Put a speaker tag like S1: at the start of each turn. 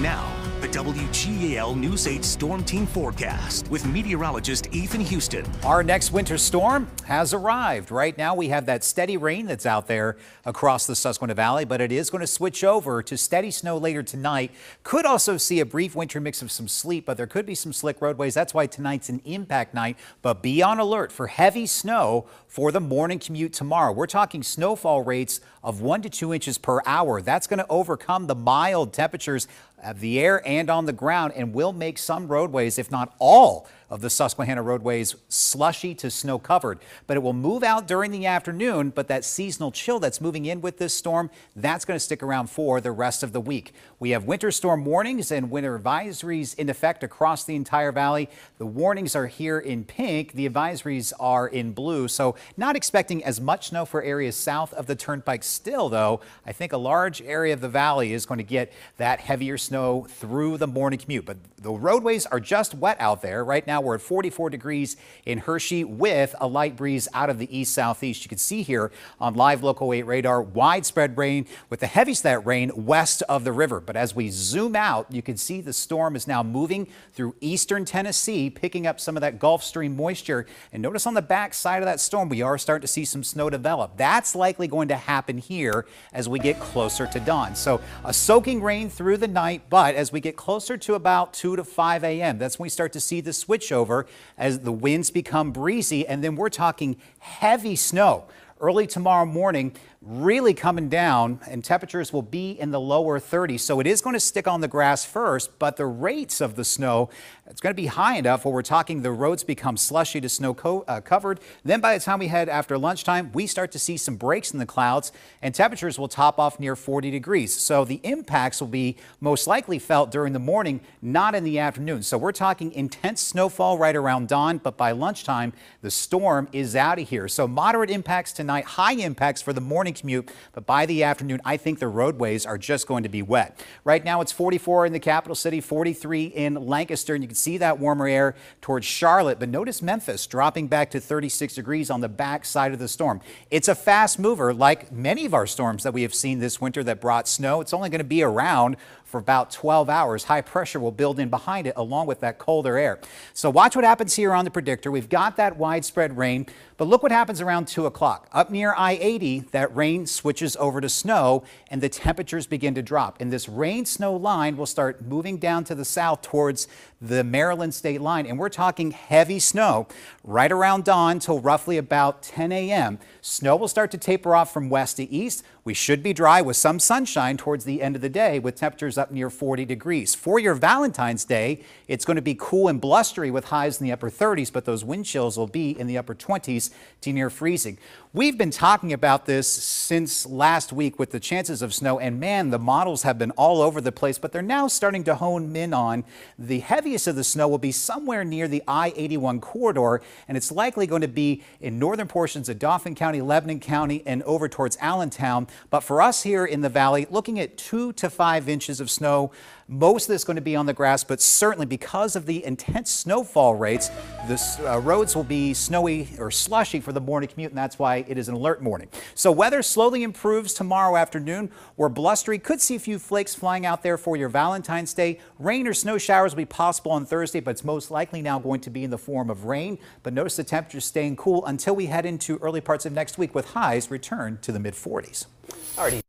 S1: Now, the WGAL News 8 Storm Team Forecast with meteorologist Ethan Houston.
S2: Our next winter storm has arrived. Right now we have that steady rain that's out there across the Susquehanna Valley, but it is going to switch over to steady snow later tonight. Could also see a brief winter mix of some sleet, but there could be some slick roadways. That's why tonight's an impact night, but be on alert for heavy snow for the morning commute tomorrow. We're talking snowfall rates of 1 to 2 inches per hour. That's going to overcome the mild temperatures of the air and on the ground and will make some roadways, if not all of the Susquehanna roadways, slushy to snow covered. But it will move out during the afternoon, but that seasonal chill that's moving in with this storm, that's going to stick around for the rest of the week. We have winter storm warnings and winter advisories in effect across the entire valley. The warnings are here in pink. The advisories are in blue. So not expecting as much snow for areas south of the turnpike. Still, though, I think a large area of the valley is going to get that heavier snow through the morning commute. But the roadways are just wet out there. Right now, we're at 44 degrees in Hershey with a light breeze out of the east-southeast. You can see here on live Local 8 radar, widespread rain with the heaviest of that rain west of the river. But as we zoom out, you can see the storm is now moving through eastern Tennessee, picking up some of that Gulf Stream moisture. And notice on the back side of that storm, we are starting to see some snow develop. That's likely going to happen here as we get closer to dawn. So a soaking rain through the night, but as we get closer to about 2 to 5 a.m., that's when we start to see the switch over as the winds become breezy, and then we're talking heavy snow early tomorrow morning, really coming down, and temperatures will be in the lower 30s. So it is going to stick on the grass first, but the rates of the snow, it's going to be high enough where we're talking the roads become slushy to snow covered. Then by the time we head after lunchtime, we start to see some breaks in the clouds and temperatures will top off near 40 degrees. So the impacts will be most likely felt during the morning, not in the afternoon. So we're talking intense snowfall right around dawn, but by lunchtime, the storm is out of here. So moderate impacts tonight, high impacts for the morning commute, but by the afternoon, I think the roadways are just going to be wet. Right now, it's 44 in the capital city, 43 in Lancaster, and you can see that warmer air towards Charlotte, but notice Memphis dropping back to 36 degrees on the back side of the storm. It's a fast mover, like many of our storms that we have seen this winter that brought snow. It's only going to be around for about 12 hours. High pressure will build in behind it along with that colder air. So watch what happens here on the predictor. We've got that widespread rain, but look what happens around 2 o'clock. Up near I-80, that rain switches over to snow and the temperatures begin to drop. And this rain-snow line will start moving down to the south towards the Maryland state line. And we're talking heavy snow right around dawn till roughly about 10 a.m. Snow will start to taper off from west to east. We should be dry with some sunshine towards the end of the day with temperatures up near 40 degrees. For your Valentine's Day, it's going to be cool and blustery with highs in the upper 30s, but those wind chills will be in the upper 20s to near freezing. We've been talking about this since last week with the chances of snow, and man, the models have been all over the place, but they're now starting to hone in on the heaviest of the snow will be somewhere near the I-81 corridor, and it's likely going to be in northern portions of Dauphin County, Lebanon County, and over towards Allentown. But for us here in the valley, looking at 2 to 5 inches of snow. Most of this is going to be on the grass, but certainly because of the intense snowfall rates, the roads will be snowy or slushy for the morning commute, and that's why it is an alert morning. So weather slowly improves tomorrow afternoon. We're blustery. Could see a few flakes flying out there for your Valentine's Day. Rain or snow showers will be possible on Thursday, but it's most likely now going to be in the form of rain. But notice the temperatures staying cool until we head into early parts of next week with highs return to the mid-40s.
S3: Alrighty.